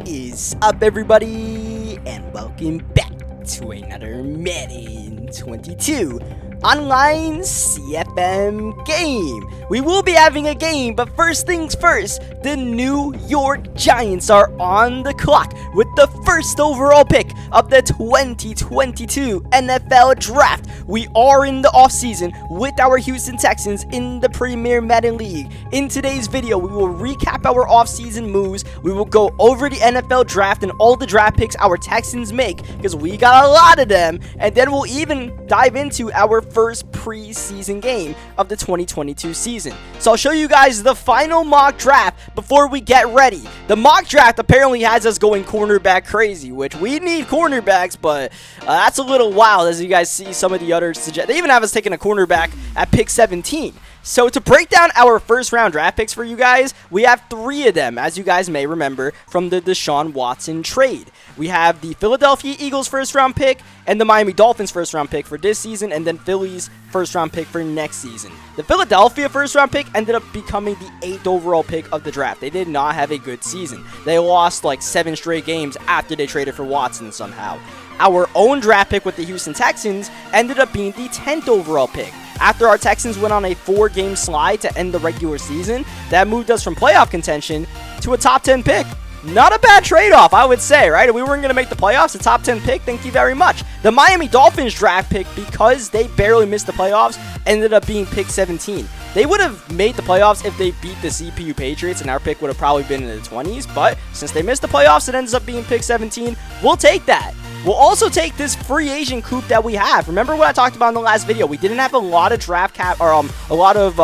is up, everybody, and welcome back to another Madden 22 online CFM game. We will be having a game, but first things first, the New York Giants are on the clock with the first overall pick of the 2022 NFL Draft. We are in the offseason with our Houston Texans in the Premier Madden League. In today's video, we will recap our offseason moves. We will go over the NFL Draft and all the draft picks our Texans make, because we got a lot of them, and then we'll even dive into our first preseason game of the 2022 season. So I'll show you guys the final mock draft before we get ready. The mock draft apparently has us going cornerback crazy, which we need cornerbacks, but that's a little wild as you guys see some of the others suggest. They even have us taking a cornerback at pick 17. So to break down our first round draft picks for you guys, we have 3 of them, as you guys may remember, from the Deshaun Watson trade. We have the Philadelphia Eagles first round pick and the Miami Dolphins first round pick for this season, and then Philly's first round pick for next season. The Philadelphia first round pick ended up becoming the 8th overall pick of the draft. They did not have a good season. They lost like 7 straight games after they traded for Watson somehow. Our own draft pick with the Houston Texans ended up being the 10th overall pick. After our Texans went on a 4-game slide to end the regular season, that moved us from playoff contention to a top 10 pick. Not a bad trade-off, I would say, right? If we weren't going to make the playoffs, a top 10 pick, thank you very much. The Miami Dolphins draft pick, because they barely missed the playoffs, ended up being pick 17. They would have made the playoffs if they beat the CPU Patriots, and our pick would have probably been in the 20s, but since they missed the playoffs, it ends up being pick 17. We'll take that. We'll also take this free agent coup that we have. Remember what I talked about in the last video? We didn't have a lot of draft cap, or a lot of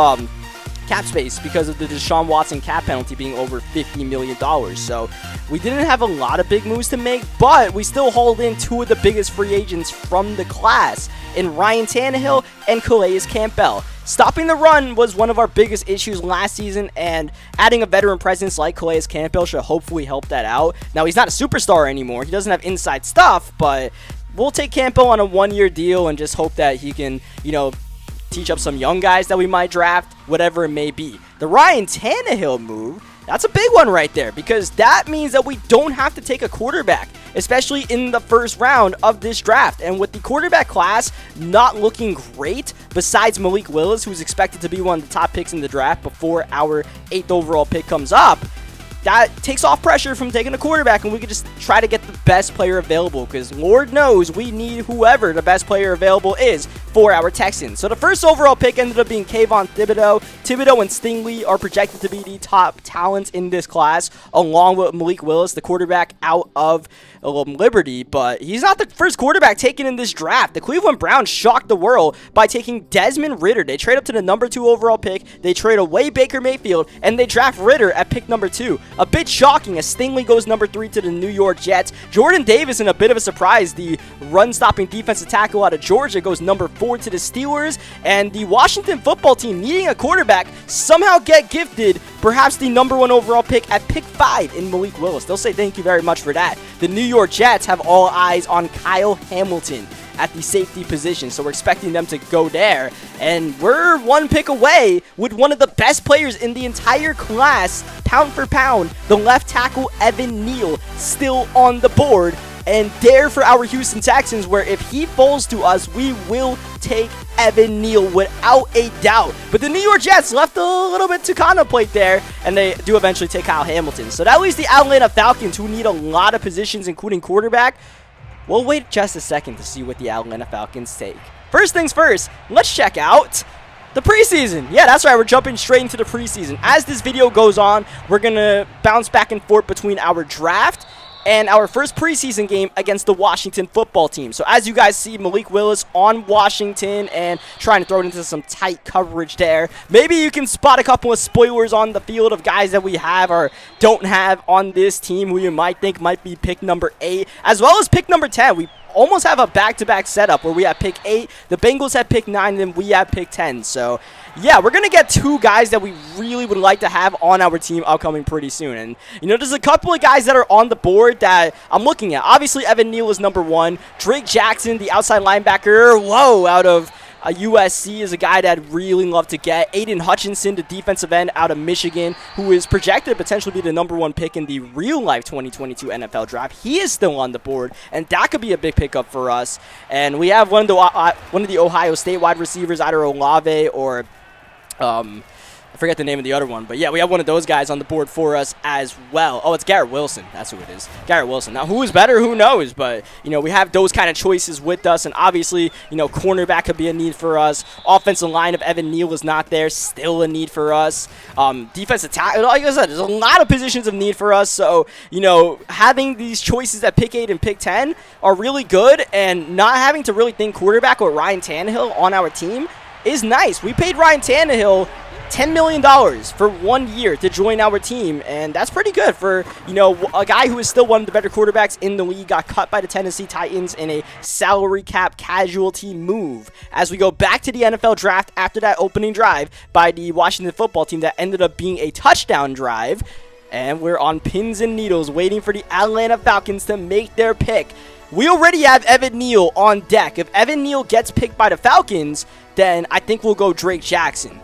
cap space because of the Deshaun Watson cap penalty being over $50 million. So we didn't have a lot of big moves to make, but we still hauled in 2 of the biggest free agents from the class in Ryan Tannehill and Calais Campbell. Stopping the run was one of our biggest issues last season, and adding a veteran presence like Calais Campbell should hopefully help that out. Now, he's not a superstar anymore. He doesn't have inside stuff, but we'll take Campbell on a 1-year deal and just hope that he can, teach up some young guys that we might draft, whatever it may be. The Ryan Tannehill move, that's a big one right there, because that means that we don't have to take a quarterback, especially in the first round of this draft. And with the quarterback class not looking great, besides Malik Willis, who's expected to be one of the top picks in the draft before our 8th overall pick comes up, that takes off pressure from taking a quarterback, and we can just try to get the best player available, because Lord knows we need whoever the best player available is for our Texans. So the first overall pick ended up being Kavon Thibodeaux. Thibodeaux and Stingley are projected to be the top talents in this class, along with Malik Willis, the quarterback out of Liberty, but he's not the first quarterback taken in this draft. The Cleveland Browns shocked the world by taking Desmond Ridder. They trade up to the number 2 overall pick, they trade away Baker Mayfield, and they draft Ridder at pick number 2. A bit shocking as Stingley goes number 3 to the New York Jets. Jordan Davis, in a bit of a surprise, the run-stopping defensive tackle out of Georgia, goes number 4 to the Steelers, and the Washington football team, needing a quarterback, somehow get gifted perhaps the number 1 overall pick at pick 5 in Malik Willis. They'll say thank you very much for that. The New York Jets have all eyes on Kyle Hamilton at the safety position, so we're expecting them to go there, and we're 1 pick away with one of the best players in the entire class, pound for pound, the left tackle Evan Neal, still on the board, and there for our Houston Texans, where if he falls to us, we will take Evan Neal without a doubt. But the New York Jets left a little bit to contemplate there, and they do eventually take Kyle Hamilton. So that leaves the Atlanta Falcons, who need a lot of positions, including quarterback. We'll wait just a second to see what the Atlanta Falcons take. First things first, let's check out the preseason. Yeah, that's right. We're jumping straight into the preseason. As this video goes on, we're going to bounce back and forth between our draft and our first preseason game against the Washington football team. So as you guys see, Malik Willis on Washington and trying to throw it into some tight coverage there. Maybe you can spot a couple of spoilers on the field of guys that we have or don't have on this team who you might think might be pick number 8, as well as pick number 10. We almost have a back-to-back setup where we have pick 8, the Bengals have pick 9, and then we have pick 10. So yeah, we're going to get 2 guys that we really would like to have on our team upcoming pretty soon. And, there's a couple of guys that are on the board that I'm looking at. Obviously, Evan Neal is number 1. Dre Jackson, the outside linebacker, out of USC is a guy that I'd really love to get. Aiden Hutchinson, the defensive end out of Michigan, who is projected to potentially be the #1 pick in the real-life 2022 NFL Draft. He is still on the board, and that could be a big pickup for us. And we have one of the Ohio State wide receivers, either Olave or I forget the name of the other one, but yeah, we have one of those guys on the board for us as well. Oh, it's Garrett Wilson. That's who it is. Garrett Wilson. Now, who is better? Who knows? But, we have those kind of choices with us, and obviously, cornerback could be a need for us. Offensive line, if Evan Neal is not there, still a need for us. Defensive tackle, like I said, there's a lot of positions of need for us, so, having these choices at pick 8 and pick 10 are really good, and not having to really think quarterback with Ryan Tannehill on our team is nice. We paid Ryan Tannehill $10 million for 1 year to join our team, and that's pretty good for, a guy who is still one of the better quarterbacks in the league. Got cut by the Tennessee Titans in a salary cap casualty move. As we go back to the NFL Draft after that opening drive by the Washington football team that ended up being a touchdown drive, and we're on pins and needles waiting for the Atlanta Falcons to make their pick. We already have Evan Neal on deck. If Evan Neal gets picked by the Falcons, then I think we'll go Dre Jackson.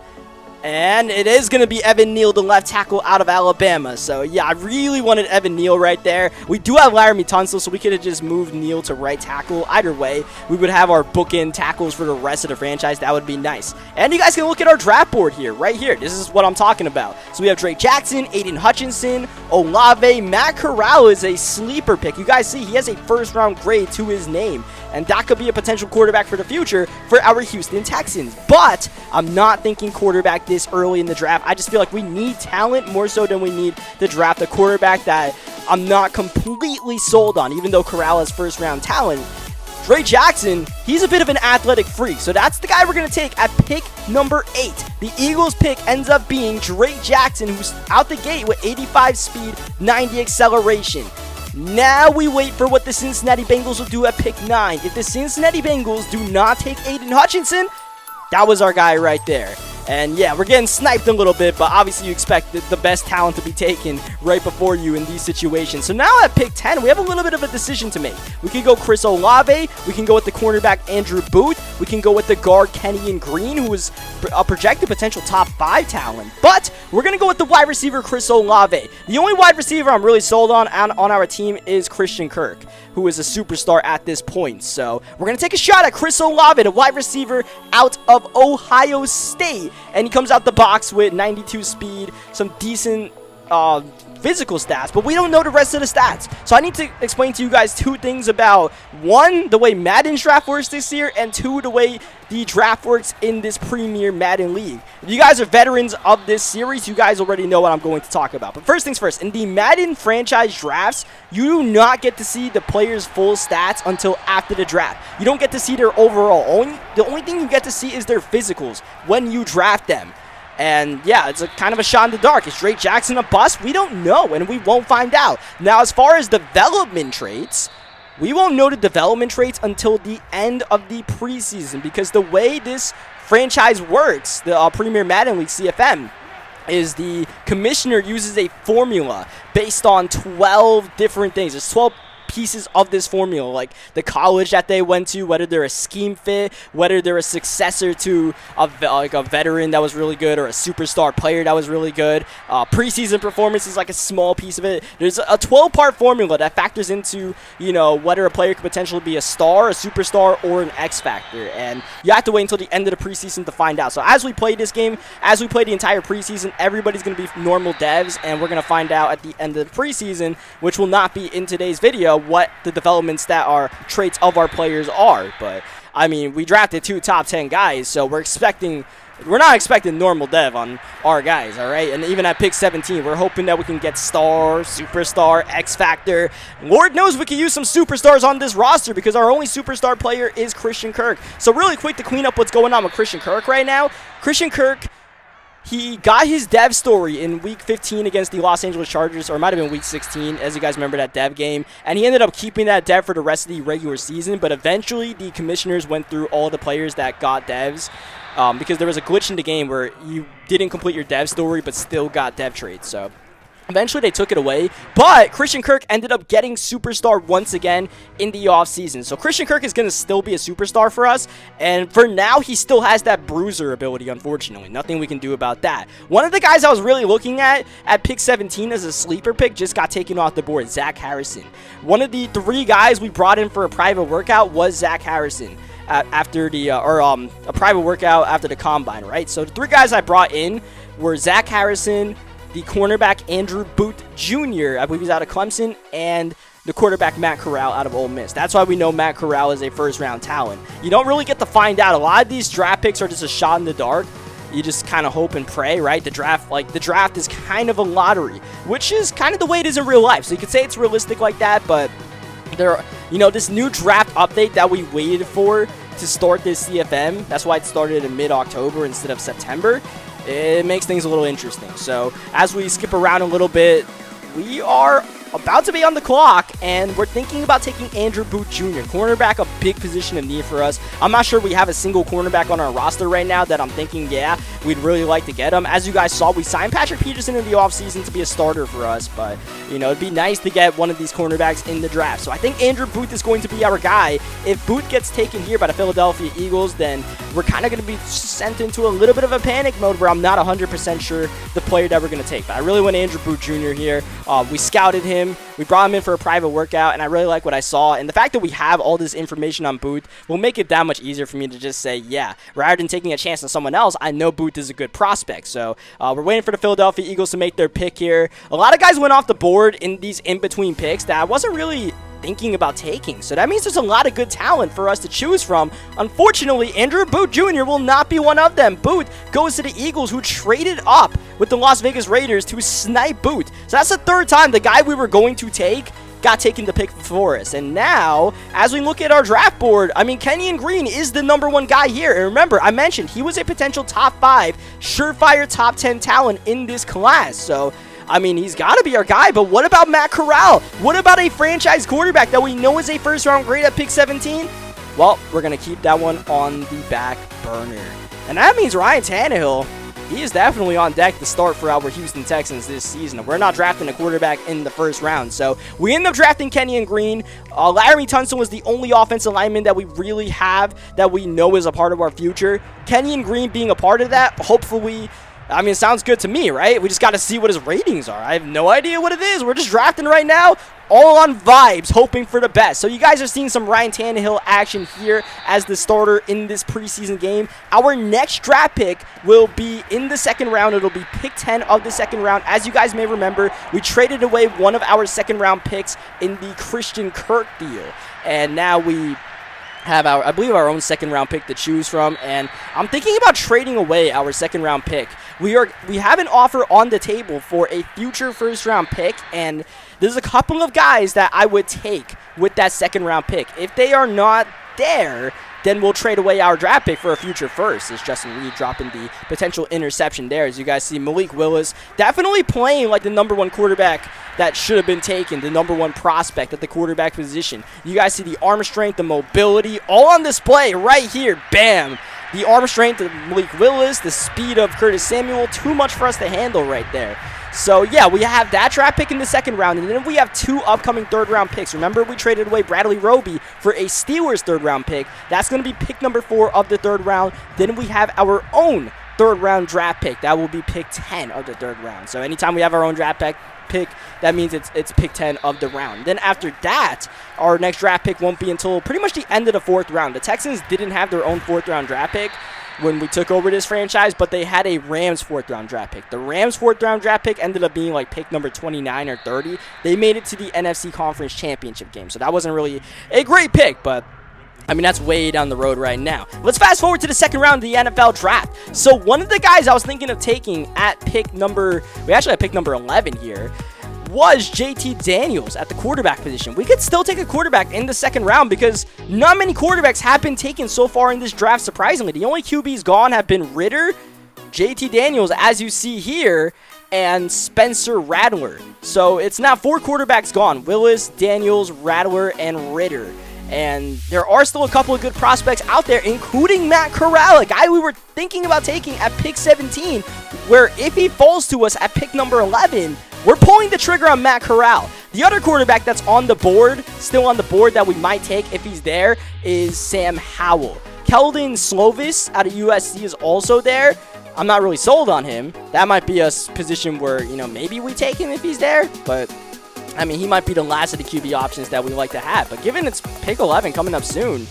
And it is going to be Evan Neal, the left tackle out of Alabama. So, yeah, I really wanted Evan Neal right there. We do have Laramie Tunsil, so we could have just moved Neal to right tackle. Either way, we would have our bookend tackles for the rest of the franchise. That would be nice. And you guys can look at our draft board here, right here. This is what I'm talking about. So we have Dre Jackson, Aiden Hutchinson, Olave. Matt Corral is a sleeper pick. You guys see he has a first-round grade to his name. And that could be a potential quarterback for the future for our Houston Texans. But I'm not thinking quarterback this early in the draft. I just feel like we need talent more so than we need to draft a quarterback that I'm not completely sold on, even though Corral has first-round talent. Dre Jackson, he's a bit of an athletic freak, so that's the guy we're going to take at pick number 8. The Eagles pick ends up being Dre Jackson, who's out the gate with 85 speed, 90 acceleration. Now we wait for what the Cincinnati Bengals will do at pick 9. If the Cincinnati Bengals do not take Aiden Hutchinson, that was our guy right there. And yeah, we're getting sniped a little bit, but obviously you expect the best talent to be taken right before you in these situations. So now at pick 10, we have a little bit of a decision to make. We can go Chris Olave, we can go with the cornerback Andrew Booth, we can go with the guard Kenyon Green, who is a projected potential top 5 talent. But we're going to go with the wide receiver Chris Olave. The only wide receiver I'm really sold on our team is Christian Kirk, who is a superstar at this point. So we're going to take a shot at Chris Olave, the wide receiver out of Ohio State. And he comes out the box with 92 speed, some decent physical stats, but we don't know the rest of the stats. So I need to explain to you guys 2 things about, 1, the way Madden's draft works this year, and 2, the way the draft works in this Premier Madden League. If you guys are veterans of this series, you guys already know what I'm going to talk about. But first things first, in the Madden franchise drafts, you do not get to see the players' full stats until after the draft. You don't get to see their overall. The only thing you get to see is their physicals when you draft them. And yeah, it's a kind of a shot in the dark. Is Dre Jackson a bust? We don't know, and we won't find out. Now, as far as development traits, we won't know the development traits until the end of the preseason, because the way this franchise works, the Premier Madden League, CFM, is the commissioner uses a formula based on 12 different things. There's 12 pieces of this formula, like the college that they went to, whether they're a scheme fit, whether they're a successor to a veteran that was really good, or a superstar player that was really good. Preseason performance is like a small piece of it. There's a 12-part formula that factors into, whether a player could potentially be a star, a superstar, or an X factor, and you have to wait until the end of the preseason to find out. So as we play this game, as we play the entire preseason, everybody's going to be normal devs, and we're going to find out at the end of the preseason, which will not be in today's video, what the developments that are traits of our players are. But I mean, we drafted 2 top 10 guys, so we're not expecting normal dev on our guys, all right? And even at pick 17, we're hoping that we can get star, superstar, X factor. Lord knows we could use some superstars on this roster, because our only superstar player is Christian Kirk. So really quick to clean up what's going on with Christian Kirk right now. Christian Kirk, he got his dev story in Week 15 against the Los Angeles Chargers, or it might have been Week 16, as you guys remember that dev game. And he ended up keeping that dev for the rest of the regular season, but eventually the commissioners went through all the players that got devs, because there was a glitch in the game where you didn't complete your dev story but still got dev traits. So Eventually, they took it away, but Christian Kirk ended up getting superstar once again in the offseason. So Christian Kirk is going to still be a superstar for us, and for now, he still has that bruiser ability, unfortunately. Nothing we can do about that. One of the guys I was really looking at pick 17 as a sleeper pick just got taken off the board, Zach Harrison. One of the 3 guys we brought in for a private workout was Zach Harrison. After the a private workout after the combine, right? So the 3 guys I brought in were Zach Harrison, the cornerback Andrew Booth Jr., I believe he's out of Clemson, and the quarterback Matt Corral out of Ole Miss. That's why we know Matt Corral is a first-round talent. You don't really get to find out. A lot of these draft picks are just a shot in the dark. You just kind of hope and pray, right? The draft is kind of a lottery, which is kind of the way it is in real life. So you could say it's realistic like that, but this new draft update that we waited for to start this CFM, that's why it started in mid-October instead of September. It makes things a little interesting. So as we skip around a little bit, we are about to be on the clock, and we're thinking about taking Andrew Booth Jr., cornerback, a big position of need for us. I'm not sure we have a single cornerback on our roster right now that I'm thinking, yeah, we'd really like to get him. As you guys saw, we signed Patrick Peterson in the offseason to be a starter for us, but, it'd be nice to get one of these cornerbacks in the draft. So I think Andrew Booth is going to be our guy. If Booth gets taken here by the Philadelphia Eagles, then we're kind of going to be sent into a little bit of a panic mode where I'm not 100% sure the player that we're going to take. But I really want Andrew Booth Jr. here. We scouted him. We brought him in for a private workout, and I really like what I saw. And the fact that we have all this information on Booth will make it that much easier for me to just say, yeah, rather than taking a chance on someone else, I know Booth is a good prospect. So we're waiting for the Philadelphia Eagles to make their pick here. A lot of guys went off the board in these in-between picks that I wasn't really thinking about taking. So that means there's a lot of good talent for us to choose from. Unfortunately, Andrew Booth Jr. will not be one of them. Booth goes to the Eagles, who traded up with the Las Vegas Raiders to snipe Booth. So that's the 3rd time the guy we were going to take got taken to pick for us. And now, as we look at our draft board, Kenyon Green is the #1 guy here. And remember, I mentioned he was a potential top 5, surefire top 10 talent in this class. So he's got to be our guy, but what about Matt Corral? What about a franchise quarterback that we know is a first-round grade at pick 17? Well, we're going to keep that one on the back burner. And that means Ryan Tannehill, he is definitely on deck to start for our Houston Texans this season. We're not drafting a quarterback in the first round, so we end up drafting Kenyon Green. Laremy Tunsil was the only offensive lineman that we really have that we know is a part of our future. Kenyon Green being a part of that, hopefully, it sounds good to me, right? We just got to see what his ratings are. I have no idea what it is. We're just drafting right now, all on vibes, hoping for the best. So you guys are seeing some Ryan Tannehill action here as the starter in this preseason game. Our next draft pick will be in the 2nd round. It'll be pick 10 of the 2nd round. As you guys may remember, we traded away one of our 2nd round picks in the Christian Kirk deal. And now we have I believe our own 2nd round pick to choose from, and I'm thinking about trading away our 2nd round pick. We have an offer on the table for a future 1st round pick, and there's a couple of guys that I would take with that 2nd round pick. If they are not there, then we'll trade away our draft pick for a future first. It's Justin Reed dropping the potential interception there. As you guys see, Malik Willis definitely playing like the #1 quarterback that should have been taken, the #1 prospect at the quarterback position. You guys see the arm strength, the mobility, all on display right here. Bam! The arm strength of Malik Willis, the speed of Curtis Samuel, too much for us to handle right there. So, yeah, we have that draft pick in the 2nd round, and then we have 2 upcoming 3rd-round picks. Remember, we traded away Bradley Roby for a Steelers 3rd-round pick. That's going to be pick number 4 of the 3rd round. Then we have our own 3rd-round draft pick. That will be pick 10 of the 3rd round. So, anytime we have our own draft pick, that means it's pick 10 of the round. Then after that, our next draft pick won't be until pretty much the end of the 4th round. The Texans didn't have their own 4th-round draft pick when we took over this franchise, but they had a Rams 4th-round draft pick. The Rams 4th-round draft pick ended up being like pick number 29 or 30. They made it to the NFC Conference Championship game, so that wasn't really a great pick, but that's way down the road right now. Let's fast forward to the 2nd round of the NFL draft. So one of the guys I was thinking of taking at pick number 11 here, was JT Daniels at the quarterback position. We could still take a quarterback in the 2nd round because not many quarterbacks have been taken so far in this draft, surprisingly. The only QBs gone have been Ritter, JT Daniels, as you see here, and Spencer Rattler. So it's now 4 quarterbacks gone: Willis, Daniels, Rattler, and Ritter. And there are still a couple of good prospects out there, including Matt Corral, a guy we were thinking about taking at pick 17, where if he falls to us at pick number 11, we're pulling the trigger on Matt Corral. The other quarterback that's on the board, still on the board, that we might take if he's there is Sam Howell. Keldon Slovis out of USC is also there. I'm not really sold on him. That might be a position where, you know, maybe we take him if he's there. But, I mean, he might be the last of the QB options that we like to have. But given it's pick 11 coming up soon,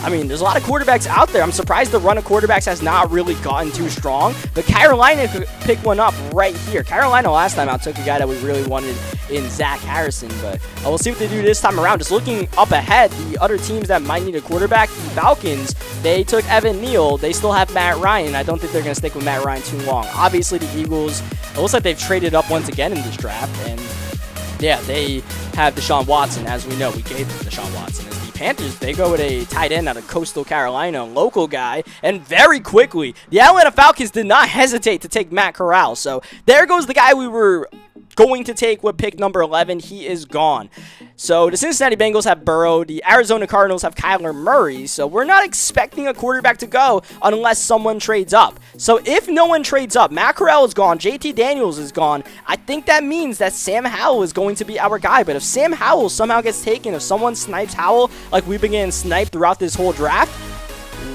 I mean, there's a lot of quarterbacks out there. I'm surprised the run of quarterbacks has not really gotten too strong. But Carolina could pick one up right here. Carolina last time out took a guy that we really wanted in Zach Harrison. But we'll see what they do this time around. Just looking up ahead, the other teams that might need a quarterback, the Falcons, they took Evan Neal. They still have Matt Ryan. I don't think they're going to stick with Matt Ryan too long. Obviously, the Eagles, it looks like they've traded up once again in this draft. And, yeah, they have Deshaun Watson. As we know, we gave them Deshaun Watson. As the Panthers, they go with a tight end out of Coastal Carolina, a local guy. And very quickly, the Atlanta Falcons did not hesitate to take Matt Corral. So there goes the guy we were going to take with pick number 11. He is gone. So the Cincinnati Bengals have Burrow. The Arizona Cardinals have Kyler Murray. So we're not expecting a quarterback to go unless someone trades up. So if no one trades up, Matt Corral is gone, JT Daniels is gone, I think that means that Sam Howell is going to be our guy. But if Sam Howell somehow gets taken, if someone snipes Howell like we've been getting sniped throughout this whole draft,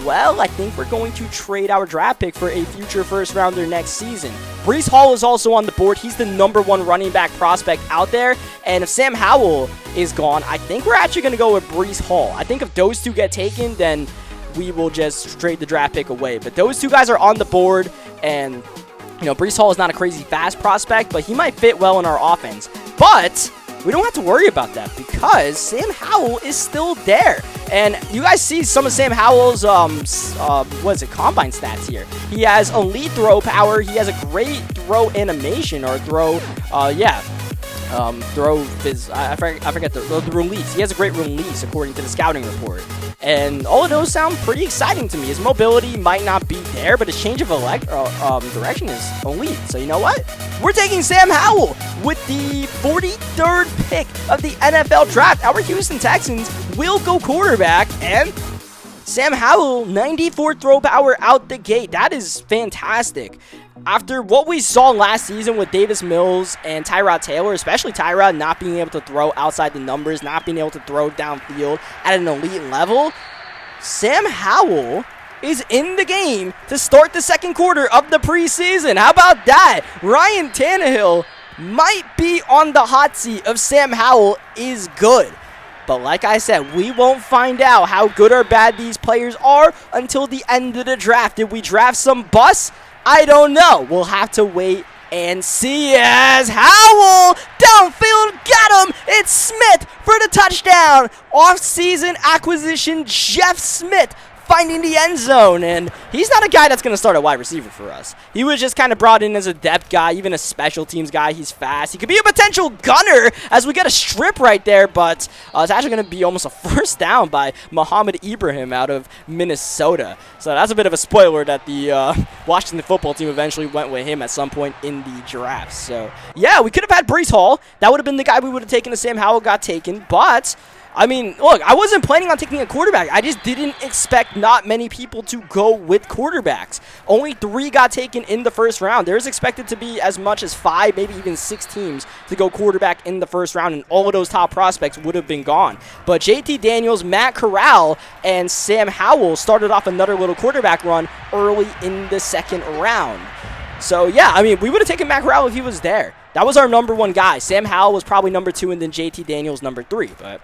well, I think we're going to trade our draft pick for a future first rounder next season. Breece Hall is also on the board. He's the #1 running back prospect out there. And if Sam Howell is gone, I think we're actually going to go with Breece Hall. I think if those two get taken, then we will just trade the draft pick away. But those two guys are on the board. And, you know, Breece Hall is not a crazy fast prospect, but he might fit well in our offense. But we don't have to worry about that because Sam Howell is still there. And you guys see some of Sam Howell's, combine stats here. He has elite throw power. He has a great throw animation or throw, I forget the release. He has a great release according to the scouting report. And all of those sound pretty exciting to me. His mobility might not be there, but his change of direction is elite. So you know what? We're taking Sam Howell with the 43rd pick of the NFL draft. Our Houston Texans will go quarterback, and Sam Howell, 94 throw power out the gate. That is fantastic. After what we saw last season with Davis Mills and Tyrod Taylor, especially Tyrod not being able to throw outside the numbers, not being able to throw downfield at an elite level, Sam Howell is in the game to start the second quarter of the preseason. How about that? Ryan Tannehill might be on the hot seat if Sam Howell is good. But like I said, we won't find out how good or bad these players are until the end of the draft. Did we draft some busts? I don't know. We'll have to wait and see. As Howell downfield got him. It's Smith for the touchdown. Off-season acquisition Jeff Smith finding the end zone, and he's not a guy that's going to start a wide receiver for us. He was just kind of brought in as a depth guy, even a special teams guy. He's fast. He could be a potential gunner as we get a strip right there, but it's actually going to be almost a first down by Muhammad Ibrahim out of Minnesota. So that's a bit of a spoiler that the Washington football team eventually went with him at some point in the draft. So, yeah, we could have had Breece Hall. That would have been the guy we would have taken if Sam Howell got taken, but I mean, look, I wasn't planning on taking a quarterback. I just didn't expect not many people to go with quarterbacks. Only 3 got taken in the first round. There's expected to be as much as 5, maybe even 6 teams to go quarterback in the first round, and all of those top prospects would have been gone. But JT Daniels, Matt Corral, and Sam Howell started off another little quarterback run early in the second round. So, yeah, I mean, we would have taken Matt Corral if he was there. That was our #1 guy. Sam Howell was probably #2, and then JT Daniels #3, but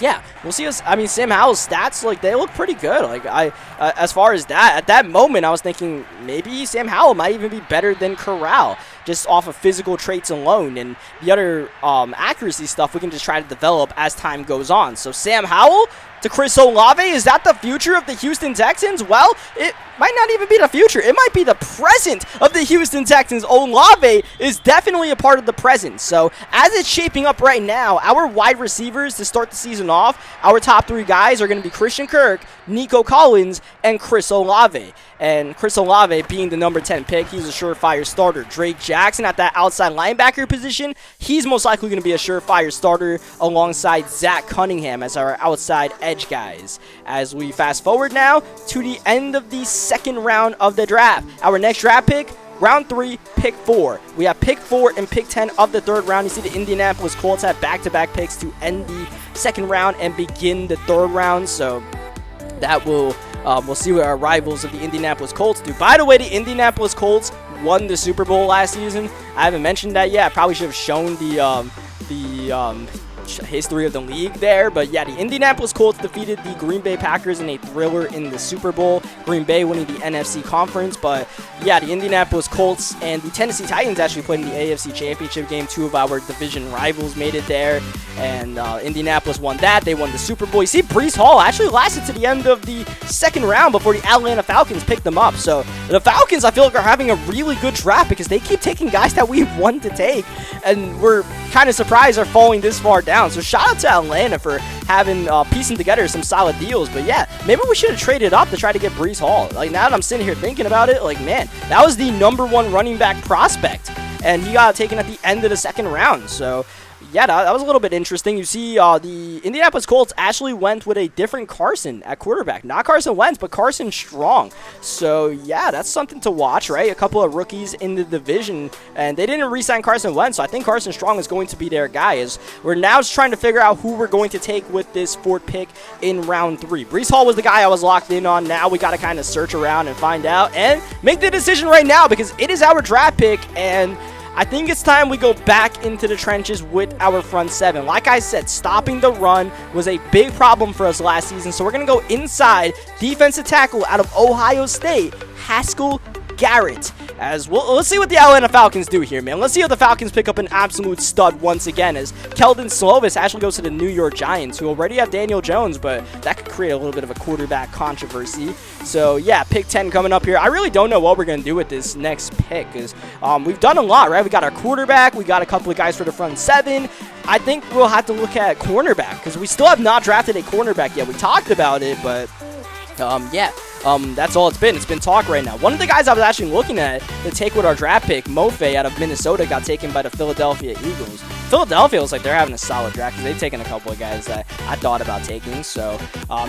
yeah, we'll see. I mean, Sam Howell's stats, like, they look pretty good. Like, as far as that, at that moment, I was thinking maybe Sam Howell might even be better than Corral, just off of physical traits alone. And the other accuracy stuff we can just try to develop as time goes on. So Sam Howell to Chris Olave, is that the future of the Houston Texans? Well, it might not even be the future. It might be the present of the Houston Texans. Olave is definitely a part of the present. So as it's shaping up right now, our wide receivers to start the season off, our top 3 guys are going to be Christian Kirk, Nico Collins, and Chris Olave. And Chris Olave being the #10 pick, he's a surefire starter. Dre Jackson at that outside linebacker position, he's most likely going to be a surefire starter alongside Zach Cunningham as our outside edge guys. As we fast forward now to the end of the second round of the draft, our next draft pick round 3, pick 4. We have pick 4 and pick 10 of the 3rd round. You see the Indianapolis Colts have back-to-back picks to end the 2nd round and begin the 3rd round. So that will, we'll see what our rivals of the Indianapolis Colts do. By the way, the Indianapolis Colts won the Super Bowl last season. I haven't mentioned that yet. I probably should have shown the history of the league there, but yeah, the Indianapolis Colts defeated the Green Bay Packers in a thriller in the Super Bowl. Green Bay winning the NFC conference, but yeah, the Indianapolis Colts and the Tennessee Titans actually played in the AFC Championship game. 2 of our division rivals made it there, and Indianapolis won that. They won the Super Bowl. You see, Breece Hall actually lasted to the end of the 2nd round before the Atlanta Falcons picked them up. So the Falcons, I feel like, are having a really good draft because they keep taking guys that we want to take, and we're kind of surprised are falling this far down. So shout out to Atlanta for having piecing together some solid deals. But yeah, maybe we should have traded up to try to get Breece Hall. Like, now that I'm sitting here thinking about it, like, man, that was the #1 running back prospect, and he got taken at the end of the 2nd round. So yeah, that was a little bit interesting. You see, the Indianapolis Colts actually went with a different Carson at quarterback. Not Carson Wentz, but Carson Strong. So yeah, that's something to watch, right? A couple of rookies in the division, and they didn't re-sign Carson Wentz, so I think Carson Strong is going to be their guy. As we're now just trying to figure out who we're going to take with this 4th pick in round 3. Breece Hall was the guy I was locked in on. Now we got to kind of search around and find out and make the decision right now because it is our draft pick, and I think it's time we go back into the trenches with our front 7. Like I said, stopping the run was a big problem for us last season, so we're going to go inside defensive tackle out of Ohio State, Haskell Garrett. As well, let's see what the Atlanta Falcons do here, man. Let's see if the Falcons pick up an absolute stud once again, as Keldon Slovis actually goes to the New York Giants, who already have Daniel Jones, but that could create a little bit of a quarterback controversy. So yeah, pick 10 coming up here. I really don't know what we're going to do with this next pick, because we've done a lot, right? We got our quarterback, we got a couple of guys for the front 7. I think we'll have to look at cornerback, because we still have not drafted a cornerback yet. We talked about it, but yeah. That's all it's been. It's been talk right now. One of the guys I was actually looking at to take with our draft pick, Mofe out of Minnesota, got taken by the Philadelphia Eagles. Philadelphia looks like they're having a solid draft because they've taken a couple of guys that I thought about taking. So,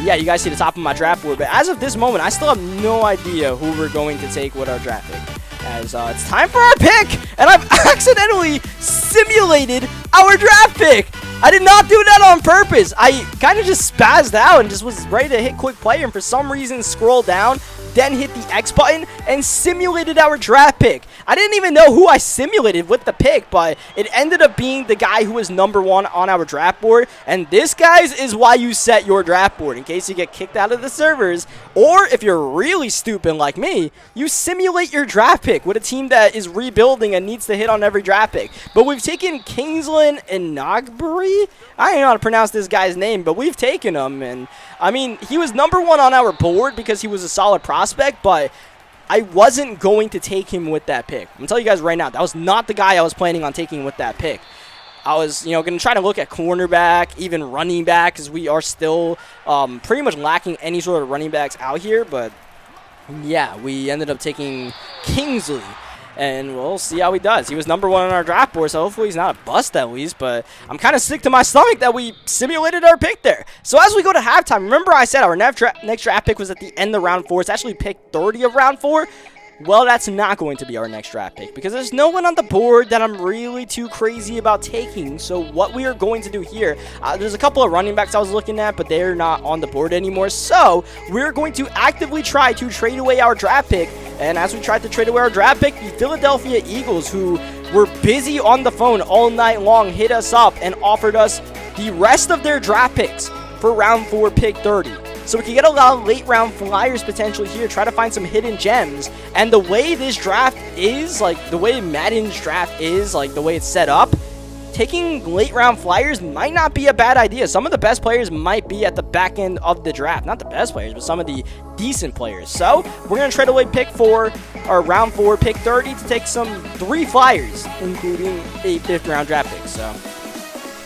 yeah, you guys see the top of my draft board. But as of this moment, I still have no idea who we're going to take with our draft pick. As it's time for our pick, and I've accidentally simulated our draft pick. I did not do that on purpose. I kind of just spazzed out and just was ready to hit quick play, and for some reason scrolled down, then hit the X button and simulated our draft pick. I didn't even know who I simulated with the pick, but it ended up being the guy who was #1 on our draft board. And this, guys, is why you set your draft board, in case you get kicked out of the servers, or if you're really stupid like me, you simulate your draft pick with a team that is rebuilding and needs to hit on every draft pick. But we've taken Kingsland and Nogbury. I don't know how to pronounce this guy's name, but we've taken him, and I mean, he was #1 on our board because he was a solid prospect, but I wasn't going to take him with that pick. I'm telling you guys right now, that was not the guy I was planning on taking with that pick. I was, going to try to look at cornerback, even running back, because we are still pretty much lacking any sort of running backs out here, but yeah, we ended up taking Kingsley. And we'll see how he does. He was #1 on our draft board, so hopefully he's not a bust at least. But I'm kind of sick to my stomach that we simulated our pick there. So as we go to halftime, remember I said our next draft pick was at the end of round 4. It's actually pick 30 of round 4. Well, that's not going to be our next draft pick because there's no one on the board that I'm really too crazy about taking. So what we are going to do here, there's a couple of running backs I was looking at, but they're not on the board anymore. So we're going to actively try to trade away our draft pick. And as we tried to trade away our draft pick, the Philadelphia Eagles, who were busy on the phone all night long, hit us up and offered us the rest of their draft picks for round 4, pick 30. So we can get a lot of late round flyers potentially here, try to find some hidden gems. And the way this draft is, like the way Madden's draft is, like the way it's set up, taking late round flyers might not be a bad idea. Some of the best players might be at the back end of the draft. Not the best players, but some of the decent players. So we're going to trade away pick 4, or round 4, pick 30 to take some 3 flyers, including a 5th round draft pick. So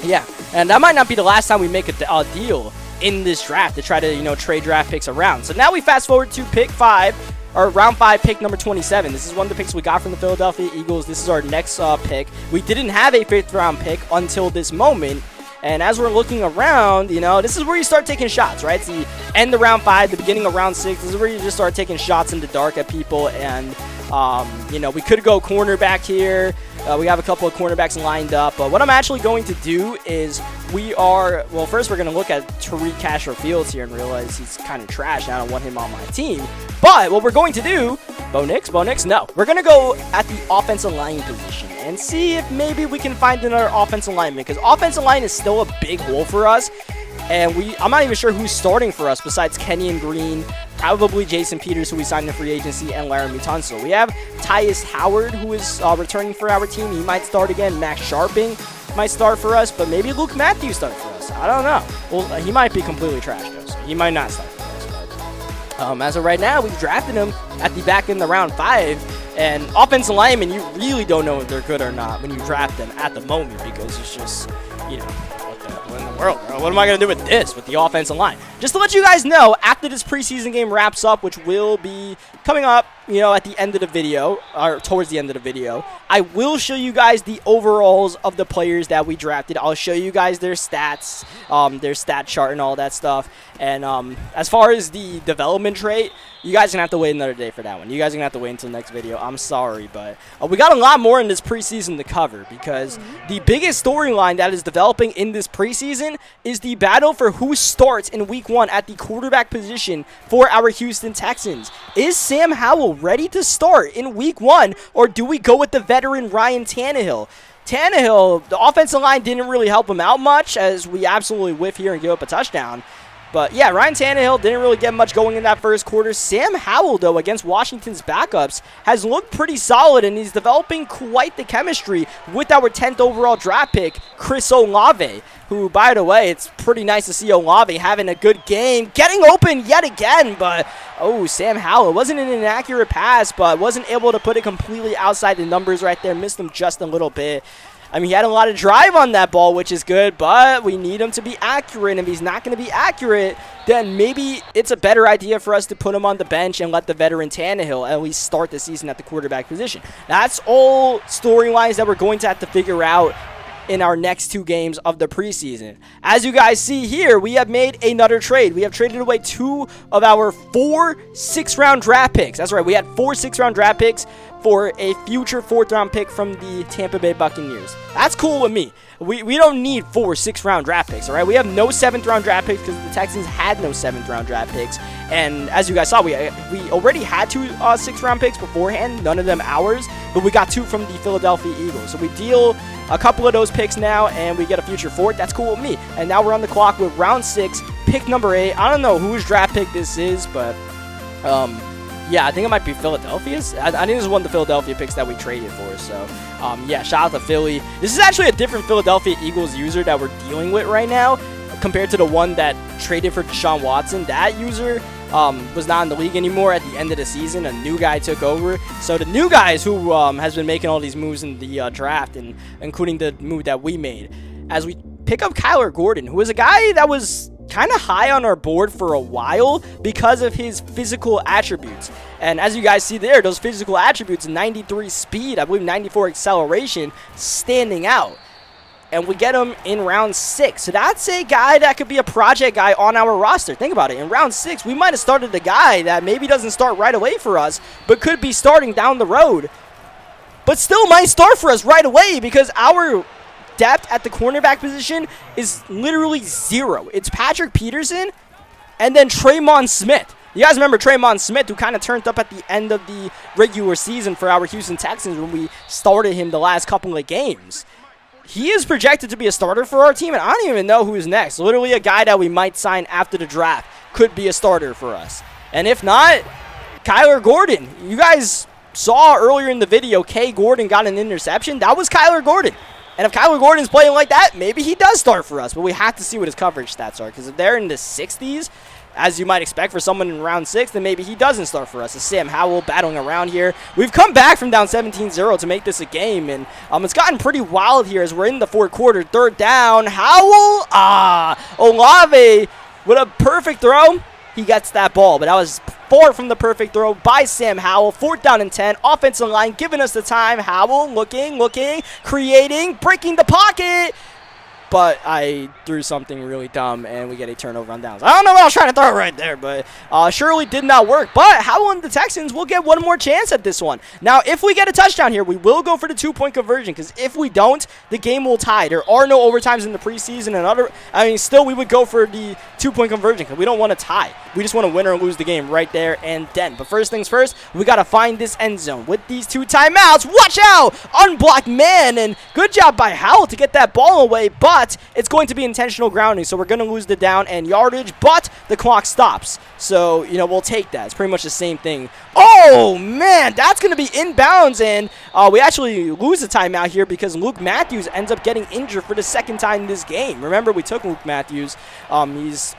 yeah, and that might not be the last time we make a deal in this draft to try to, trade draft picks around. So now we fast forward to pick 5, or round 5, pick number 27. This is one of the picks we got from the Philadelphia Eagles. This is our next pick. We didn't have a 5th round pick until this moment. And as we're looking around, this is where you start taking shots, right? It's the end of round 5, the beginning of round 6. This is where you just start taking shots in the dark at people. And You know, we could go cornerback here. We have a couple of cornerbacks lined up. But what I'm actually going to do is first we're going to look at Tariq Castro-Fields here and realize he's kind of trash, and I don't want him on my team. But what we're going to do, Bo Nix, no. We're going to go at the offensive line position and see if maybe we can find another offensive lineman, because offensive line is still a big hole for us. And I'm not even sure who's starting for us besides Kenyon Green, probably Jason Peters, who we signed in free agency, and Laramie Tunsil. We have Tyus Howard, who is returning for our team. He might start again. Max Sharping might start for us, but maybe Luke Matthews start for us. I don't know. Well, he might be completely trash, though, so he might not start for us. But, as of right now, we've drafted him at the back end of round 5. And offensive linemen, you really don't know if they're good or not when you draft them at the moment, because it's just, you know, what in the world, bro? What am I going to do with this, with the offensive line? Just to let you guys know, after this preseason game wraps up, which will be coming up, you know, at the end of the video, or towards the end of the video, I will show you guys the overalls of the players that we drafted. I'll show you guys their stats, their stat chart and all that stuff. And as far as the development trait, you guys are going to have to wait another day for that one. You guys are going to have to wait until the next video. I'm sorry, but we got a lot more in this preseason to cover, because the biggest storyline that is developing in this preseason is the battle for who starts in Week 1 at the quarterback position for our Houston Texans. Is Sam Howell ready to start in Week 1, or do we go with the veteran Ryan Tannehill? Tannehill, the offensive line didn't really help him out much, as we absolutely whiff here and give up a touchdown. But yeah, Ryan Tannehill didn't really get much going in that first quarter. Sam Howell, though, against Washington's backups, has looked pretty solid, and he's developing quite the chemistry with our 10th overall draft pick, Chris Olave, who, by the way, it's pretty nice to see Olave having a good game, getting open yet again. But, Sam Howell, wasn't an inaccurate pass, but wasn't able to put it completely outside the numbers right there. Missed him just a little bit. I mean, he had a lot of drive on that ball, which is good, but we need him to be accurate. And if he's not going to be accurate, then maybe it's a better idea for us to put him on the bench and let the veteran Tannehill at least start the season at the quarterback position. That's all storylines that we're going to have to figure out in our next 2 games of the preseason. As you guys see here, we have made another trade. We have traded away 2 of our 4 6th-round draft picks. That's right, we had 4 6th-round draft picks for a future 4th-round pick from the Tampa Bay Buccaneers. That's cool with me. We don't need 4 6th-round draft picks, all right? We have no 7th-round draft picks because the Texans had no 7th-round draft picks. And as you guys saw, we already had 2 6th-round picks beforehand, none of them ours, but we got 2 from the Philadelphia Eagles. So we deal a couple of those picks now, and we get a future 4th. That's cool with me. And now we're on the clock with round 6, pick number 8. I don't know whose draft pick this is, but yeah, I think it might be Philadelphia's. I think this is one of the Philadelphia picks that we traded for. So, yeah, shout out to Philly. This is actually a different Philadelphia Eagles user that we're dealing with right now compared to the one that traded for Deshaun Watson. That user was not in the league anymore at the end of the season. A new guy took over. So the new guys who has been making all these moves in the draft, and including the move that we made, as we pick up Kyler Gordon, who is a guy that was kind of high on our board for a while because of his physical attributes. And as you guys see there, those physical attributes, 93 speed, I believe 94 acceleration, standing out. And we get him in round 6. So that's a guy that could be a project guy on our roster. Think about it. In round 6, we might have started a guy that maybe doesn't start right away for us, but could be starting down the road, but still might start for us right away, because our depth at the cornerback position is literally 0. It's Patrick Peterson and then Tremon Smith. You guys remember Tremon Smith, who kind of turned up at the end of the regular season for our Houston Texans when we started him the last couple of games. He is projected to be a starter for our team, and I don't even know who's next. Literally a guy that we might sign after the draft could be a starter for us. And if not, Kyler Gordon. You guys saw earlier in the video, K. Gordon got an interception. That was Kyler Gordon. And if Kyler Gordon's playing like that, maybe he does start for us. But we have to see what his coverage stats are, because if they're in the 60s, as you might expect for someone in round 6, then maybe he doesn't start for us. It's Sam Howell battling around here. We've come back from down 17-0 to make this a game, and it's gotten pretty wild here as we're in the 4th quarter. 3rd down, Howell, Olave with a perfect throw. He gets that ball, but that was far from the perfect throw by Sam Howell. 4th down and 10. Offensive line giving us the time. Howell looking, creating, breaking the pocket. but I threw something really dumb, and we get a turnover on downs. I don't know what I was trying to throw right there, but surely did not work. But Howell and the Texans will get one more chance at this one. Now, if we get a touchdown here, we will go for the 2-point conversion, because if we don't, the game will tie. There are no overtimes in the preseason, and still we would go for the 2-point conversion, because we don't want to tie. We just want to win or lose the game right there and then. But first things first, we got to find this end zone with these 2 timeouts. Watch out! Unblocked man, and good job by Howell to get that ball away, but it's going to be intentional grounding, so we're going to lose the down and yardage, but the clock stops. So, we'll take that. It's pretty much the same thing. Oh, man, that's going to be inbounds, and we actually lose the timeout here because Luke Matthews ends up getting injured for the second time this game. Remember, we took Luke Matthews. He's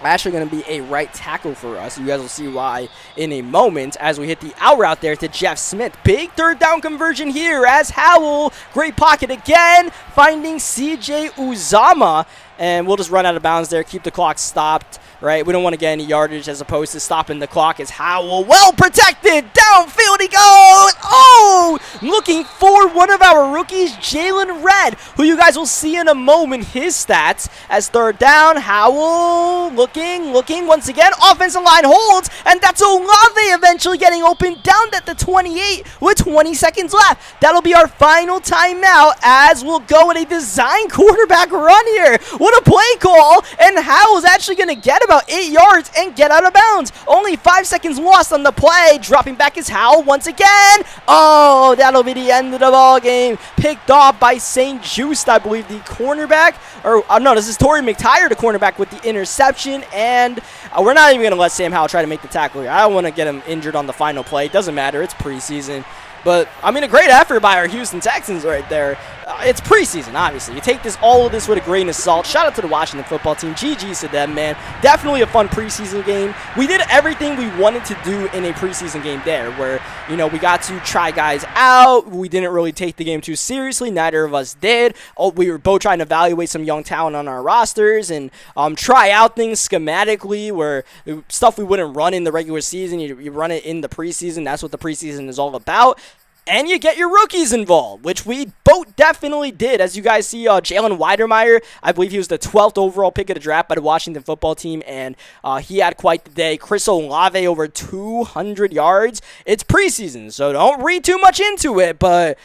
actually going to be a right tackle for us. You guys will see why in a moment as we hit the out route there to Jeff Smith. Big third down conversion here as Howell, great pocket again, finding CJ Uzomah, and we'll just run out of bounds there, keep the clock stopped. Right, we don't want to get any yardage as opposed to stopping the clock. As Howell, well protected, downfield he goes. Oh, looking for one of our rookies, Jalen Red, who you guys will see in a moment his stats. As third down, Howell looking once again. Offensive line holds, and that's Olave eventually getting open down at the 28 with 20 seconds left. That'll be our final timeout as we'll go in a design quarterback run here. What a play call, and Howell's actually going to get about 8 yards and get out of bounds. Only 5 seconds lost on the play. Dropping back is Howell once again. Oh, that'll be the end of the ball game. Picked off by St. Just, I believe, the cornerback. Or, no, this is Torrey McTyer, the cornerback, with the interception. And we're not even going to let Sam Howell try to make the tackle here. I don't want to get him injured on the final play. It doesn't matter. It's preseason. But, a great effort by our Houston Texans right there. It's preseason, obviously. You take all of this with a grain of salt. Shout out to the Washington football team. GG's to them, man. Definitely a fun preseason game. We did everything we wanted to do in a preseason game there, where, we got to try guys out. We didn't really take the game too seriously. Neither of us did. We were both trying to evaluate some young talent on our rosters and try out things schematically, where stuff we wouldn't run in the regular season. You run it in the preseason. That's what the preseason is all about. And you get your rookies involved, which we both definitely did. As you guys see, Jalen Weidermeyer, I believe he was the 12th overall pick of the draft by the Washington football team, and he had quite the day. Chris Olave over 200 yards. It's preseason, so don't read too much into it, but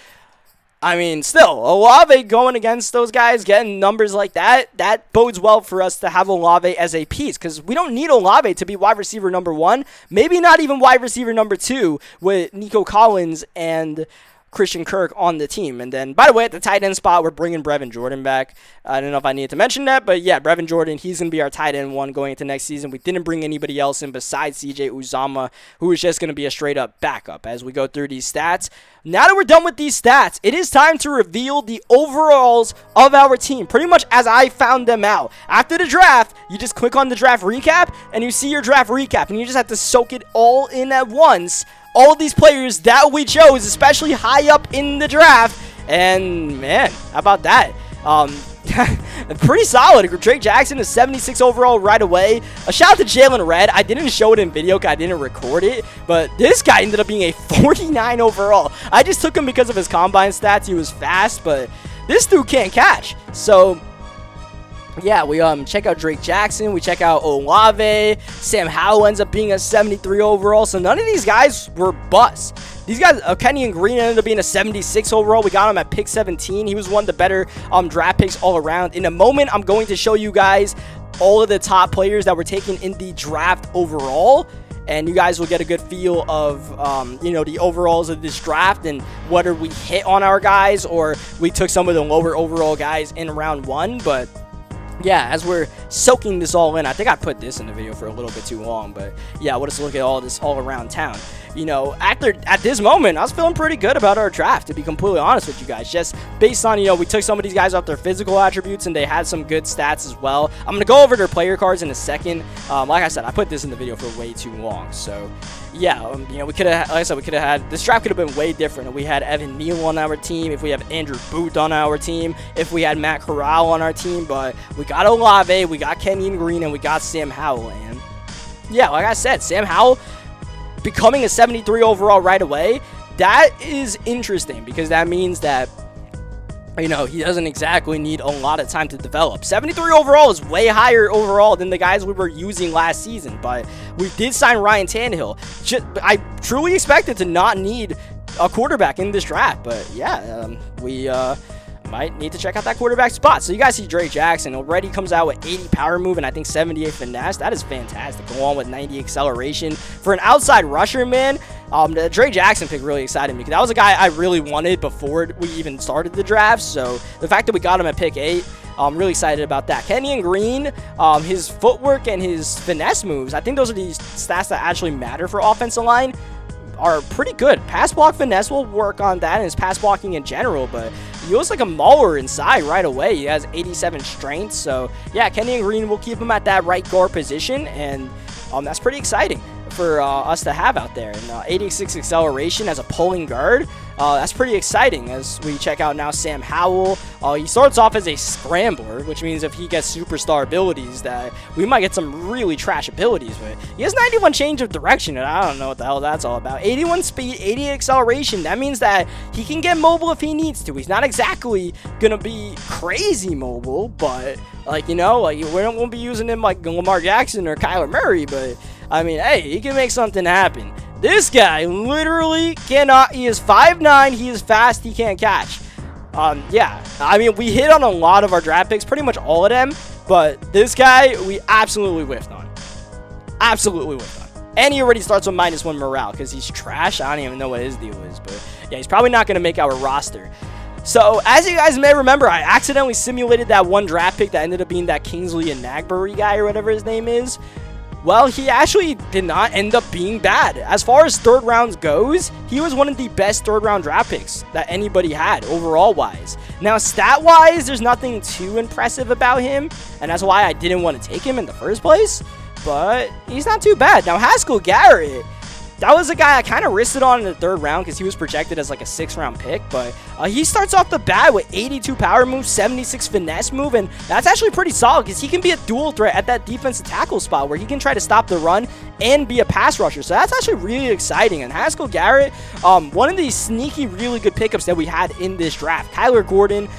still, Olave going against those guys, getting numbers like that bodes well for us to have Olave as a piece, because we don't need Olave to be wide receiver number 1, maybe not even wide receiver number 2 with Nico Collins and Christian Kirk on the team. And then, by the way, at the tight end spot, we're bringing Brevin Jordan back. I don't know if I needed to mention that, but yeah, Brevin Jordan, he's going to be our tight end 1 going into next season. We didn't bring anybody else in besides CJ Uzomah, who is just going to be a straight-up backup as we go through these stats. Now that we're done with these stats, it is time to reveal the overalls of our team, pretty much as I found them out. After the draft, you just click on the draft recap, and you see your draft recap, and you just have to soak it all in at once. All of these players that we chose, especially high up in the draft. And, man, how about that? Pretty solid. Dre Jackson is 76 overall right away. A shout out to Jalen Red. I didn't show it in video because I didn't record it, but this guy ended up being a 49 overall. I just took him because of his combine stats. He was fast, but this dude can't catch. So, yeah, we check out Dre Jackson, we check out Olave, Sam Howell ends up being a 73 overall, so none of these guys were busts. These guys, Kenny and Green ended up being a 76 overall. We got him at pick 17. He was one of the better draft picks all around. In a moment, I'm going to show you guys all of the top players that were taken in the draft overall, and you guys will get a good feel of, the overalls of this draft and whether we hit on our guys or we took some of the lower overall guys in round 1, but yeah, as we're soaking this all in, I think I put this in the video for a little bit too long, but yeah, let's look at all this all around town. At this moment, I was feeling pretty good about our draft, to be completely honest with you guys, just based on, we took some of these guys off their physical attributes, and they had some good stats as well. I'm going to go over their player cards in a second. Like I said, I put this in the video for way too long, so yeah, we could have, like I said, we could have had, this draft could have been way different if we had Evan Neal on our team, if we have Andrew Booth on our team, if we had Matt Corral on our team, but we got Olave, we got Kenyon Green, and we got Sam Howell, and yeah, like I said, Sam Howell becoming a 73 overall right away, that is interesting, because that means that you know, he doesn't exactly need a lot of time to develop. 73 overall is way higher overall than the guys we were using last season, but we did sign Ryan Tannehill. I truly expected to not need a quarterback in this draft, but yeah, we might need to check out that quarterback spot. So you guys see Dre Jackson already comes out with 80 power move and I think 78 finesse. That is fantastic. Go on with 90 acceleration for an outside rusher, man. The Dre Jackson pick really excited me because that was a guy I really wanted before we even started the draft. So the fact that we got him at pick 8, I'm really excited about that. Kenyon Green, his footwork and his finesse moves, I think those are these stats that actually matter for offensive line, are pretty good. Pass block finesse will work on that and his pass blocking in general, but he looks like a mauler inside right away. He has 87 strength, so yeah, Kenyon Green will keep him at that right guard position, and that's pretty exciting for us to have out there. And 86 acceleration as a pulling guard, that's pretty exciting as we check out now Sam Howell. He starts off as a scrambler, which means if he gets superstar abilities that we might get some really trash abilities, but he has 91 change of direction, and I don't know what the hell that's all about. 81 speed, 88 acceleration. That means that he can get mobile if he needs to. He's not exactly gonna be crazy mobile, but like, you know, like we won't be using him like Lamar Jackson or Kyler Murray, but I mean, hey, he can make something happen. This guy literally cannot. He is 5'9", he is fast, he can't catch. Yeah, I mean, we hit on a lot of our draft picks, pretty much all of them, but this guy, we absolutely whiffed on. Absolutely whiffed on. And he already starts with -1 morale because he's trash. I don't even know what his deal is, but yeah, he's probably not going to make our roster. So, as you guys may remember, I accidentally simulated that one draft pick that ended up being that Kingsley and Nagbury guy or whatever his name is. Well, he actually did not end up being bad. As far as third rounds goes, he was one of the best third round draft picks that anybody had overall wise. Now, stat wise, there's nothing too impressive about him, and that's why I didn't want to take him in the first place, but he's not too bad. Now, Haskell Garrett, that was a guy I kind of risked it on in the third round because he was projected as like a 6th round pick, but he starts off the bat with 82 power move, 76 finesse move, and that's actually pretty solid because he can be a dual threat at that defensive tackle spot where he can try to stop the run and be a pass rusher. So that's actually really exciting. And Haskell Garrett, one of these sneaky, really good pickups that we had in this draft. Kyler Gordon,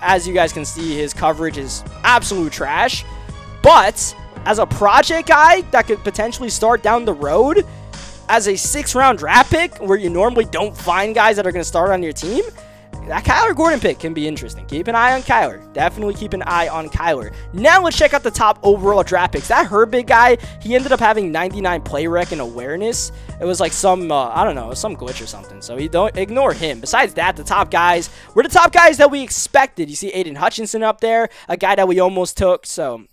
as you guys can see, his coverage is absolute trash, but as a project guy that could potentially start down the road, as a 6th round draft pick where you normally don't find guys that are going to start on your team, that Kyler Gordon pick can be interesting. Keep an eye on Kyler. Definitely keep an eye on Kyler. Now let's check out the top overall draft picks. That Herbig guy, he ended up having 99 play rec and awareness. It was like some, I don't know, some glitch or something. So you don't ignore him. Besides that, the top guys were the top guys that we expected. You see Aiden Hutchinson up there, a guy that we almost took. So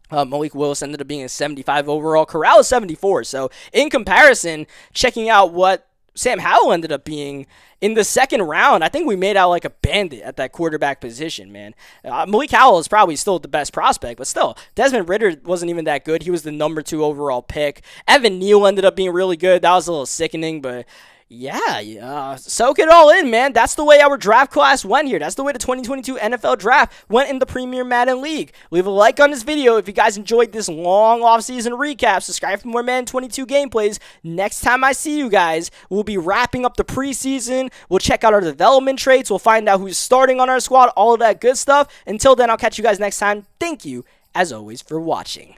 Malik Willis ended up being a 75 overall. Corral is 74. So in comparison, checking out what Sam Howell ended up being in the 2nd round, I think we made out like a bandit at that quarterback position, man. Malik Howell is probably still the best prospect, but still, Desmond Ridder wasn't even that good. He was the number 2 overall pick. Evan Neal ended up being really good. That was a little sickening, but yeah, soak it all in, man. That's the way our draft class went here. That's the way the 2022 NFL Draft went in the Premier Madden League. Leave a like on this video if you guys enjoyed this long offseason recap. Subscribe for more Madden 22 gameplays. Next time I see you guys, we'll be wrapping up the preseason. We'll check out our development traits. We'll find out who's starting on our squad, all of that good stuff. Until then, I'll catch you guys next time. Thank you, as always, for watching.